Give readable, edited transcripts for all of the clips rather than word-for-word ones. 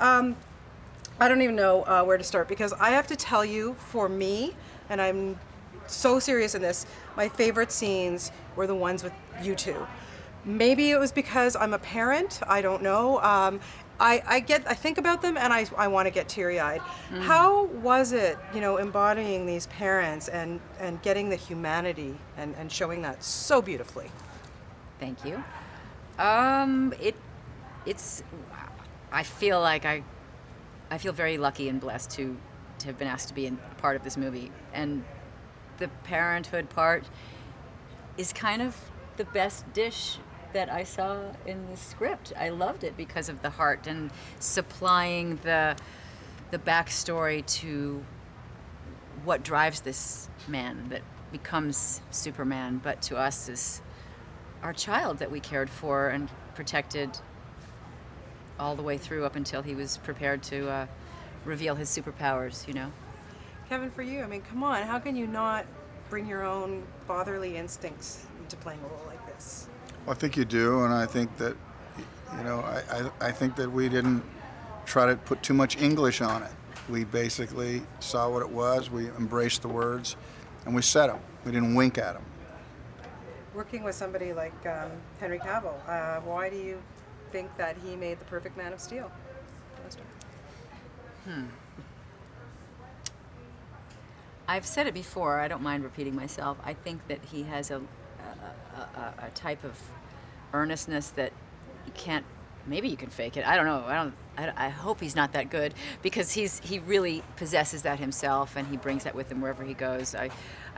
I don't even know where to start because I have to tell you, for me, and I'm so serious in this, my favorite scenes were the ones with you two. Maybe it was because I'm a parent. I don't know. I think about them and I want to get teary-eyed. How was it, embodying these parents and getting the humanity and showing that so beautifully? Thank you. It's. I feel like I feel very lucky and blessed to have been asked to be a part of this movie, and the parenthood part is kind of the best dish that I saw in the script. I loved it because of the heart and supplying the backstory to what drives this man that becomes Superman, but to us is our child that we cared for and protected all the way through up until he was prepared to reveal his superpowers. Kevin, for you, I mean, come on, how can you not bring your own fatherly instincts into playing a role like this? Well, I think you do, and I think that, I think that we didn't try to put too much English on it. We basically saw what it was, we embraced the words, and we said them. We didn't wink at them. Working with somebody like Henry Cavill, why do you think that he made the perfect Man of Steel? I've said it before. I don't mind repeating myself. I think that he has a type of earnestness that you can't. Maybe you can fake it. I don't know. I hope he's not that good because he really possesses that himself, and he brings that with him wherever he goes. I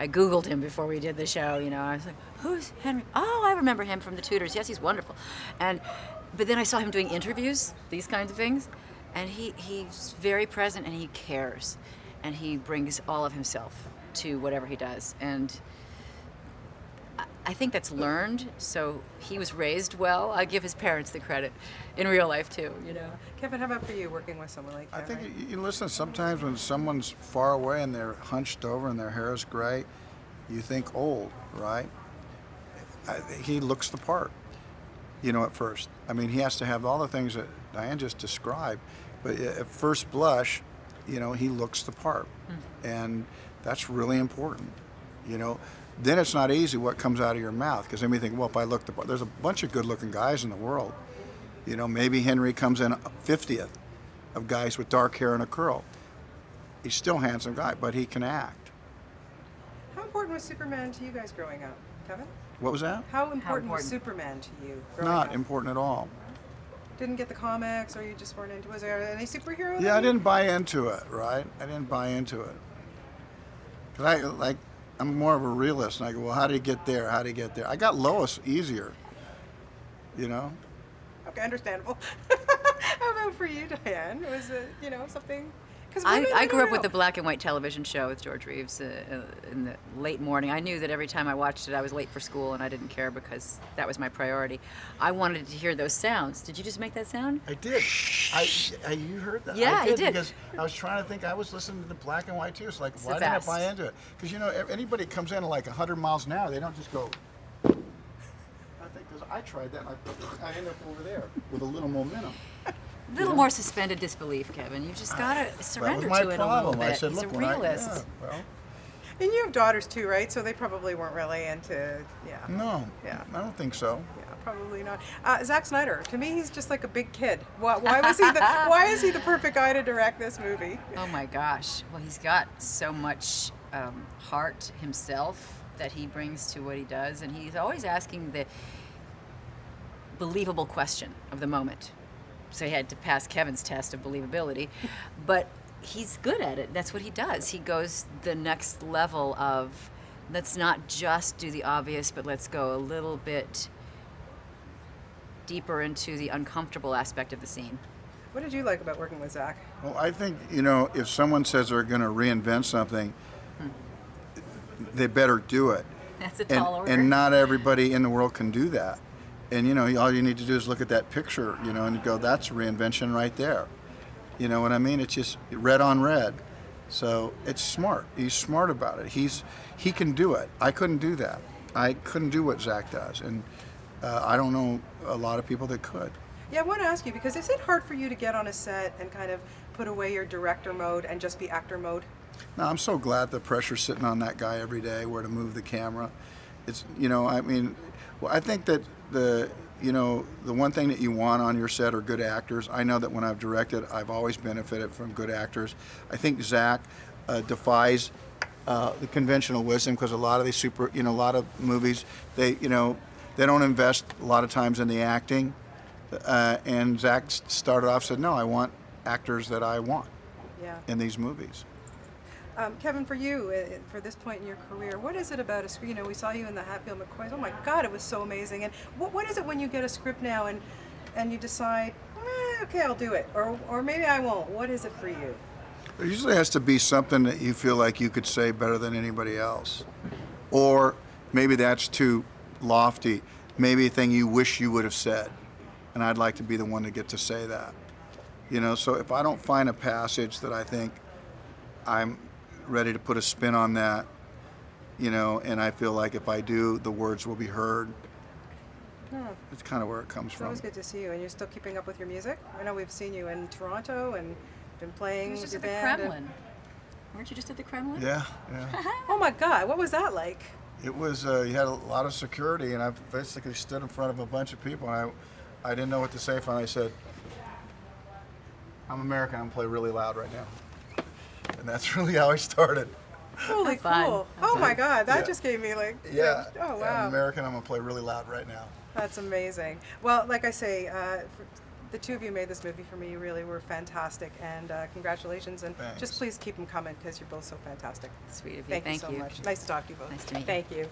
Googled him before we did the show. I was like, who's Henry? Oh, I remember him from The Tudors. Yes, he's wonderful. But then I saw him doing interviews, these kinds of things, and he's very present and he cares, and he brings all of himself to whatever he does. And I think that's learned. So he was raised well. I give his parents the credit in real life too. Kevin, how about for you, working with someone like I that? think, Right? you listen, sometimes when someone's far away and they're hunched over and their hair is gray, you think old, right? He looks the part, at first. I mean, he has to have all the things that Diane just described, but at first blush, he looks the part. And that's really important, Then it's not easy what comes out of your mouth, because then we think, well, if I look the part, there's a bunch of good-looking guys in the world. Maybe Henry comes in 50th of guys with dark hair and a curl. He's still a handsome guy, but he can act. How important was Superman to you guys growing up, Kevin? What was that? How important was important? Superman to you growing Not up? important at all. Didn't get the comics, or you just weren't into? Was there any superhero? Yeah, I didn't buy into it, right? I didn't buy into it. Because I'm more of a realist, and I go, well, how do you get there? How do you get there? I got Lois easier, Okay, understandable. How about for you, Diane? Was it, something? Because I grew up with the black and white television show with George Reeves in the late morning. I knew that every time I watched it, I was late for school, and I didn't care because that was my priority. I wanted to hear those sounds. Did you just make that sound? I did. You heard that? Yeah, I did. Because I was trying to think. I was listening to the black and white too. It's like, It's why the didn't I best. buy into it? Because anybody comes in at like 100 miles an hour, they don't just go. I think because I tried that, and I ended up over there with a little momentum. A little more suspended disbelief, Kevin. You just gotta That was surrender my to it a problem. little bit. I said, He's look, a when realist. And you have daughters too, right? So they probably weren't really into, yeah. No, Yeah. I don't think so. Yeah, probably not. Zack Snyder, to me, he's just like a big kid. Why was he why is he the perfect guy to direct this movie? Oh my gosh. Well, he's got so much heart himself that he brings to what he does, and he's always asking the believable question of the moment. So he had to pass Kevin's test of believability, but he's good at it. That's what he does. He goes the next level of, let's not just do the obvious, but let's go a little bit deeper into the uncomfortable aspect of the scene. What did you like about working with Zack? Well, I think, if someone says they're going to reinvent something, they better do it. That's a tall order. And not everybody in the world can do that. And, all you need to do is look at that picture, and you go, that's reinvention right there. You know what I mean? It's just red on red. So it's smart. He's smart about it. He can do it. I couldn't do that. I couldn't do what Zack does. And I don't know a lot of people that could. Yeah, I want to ask you, because is it hard for you to get on a set and kind of put away your director mode and just be actor mode? No, I'm so glad the pressure's sitting on that guy every day where to move the camera. It's, I mean, well, I think that the one thing that you want on your set are good actors. I know that when I've directed, I've always benefited from good actors. I think Zach defies the conventional wisdom, because a lot of these a lot of movies, they don't invest a lot of times in the acting. And Zach started off, said, no, I want actors that I want Yeah. in these movies. Kevin, for you, for this point in your career, what is it about a script? We saw you in the Hatfield McCoys. Oh my God, it was so amazing. And what is it when you get a script now and you decide, okay, I'll do it, or maybe I won't? What is it for you? There usually has to be something that you feel like you could say better than anybody else. Or maybe that's too lofty. Maybe a thing you wish you would have said. And I'd like to be the one to get to say that. So if I don't find a passage that I think I'm ready to put a spin on that, and I feel like if I do, the words will be heard. It's kind of where it comes It's from. always good to see you, and you're still keeping up with your music. I know we've seen you in Toronto and been He playing was with just your at the band. Kremlin. Weren't you just at the Kremlin? Yeah. Oh my God, what was that like? It was, you had a lot of security, and I basically stood in front of a bunch of people, and I didn't know what to say. Finally, I said, I'm American, I'm going to play really loud right now. And that's really how I started. Holy fun. cool! Have Oh my fun. God, that Yeah. just gave me like Yeah. Oh I'm wow, American, I'm going to play really loud right now. that's amazing. Well, like I say, the two of you made this movie for me. You really were fantastic, and congratulations. And Thanks. just please keep them coming, because you're both so fantastic. Sweet of you. Thank you Thank so you. much. Nice to talk to you both. Nice to meet you. Thank you.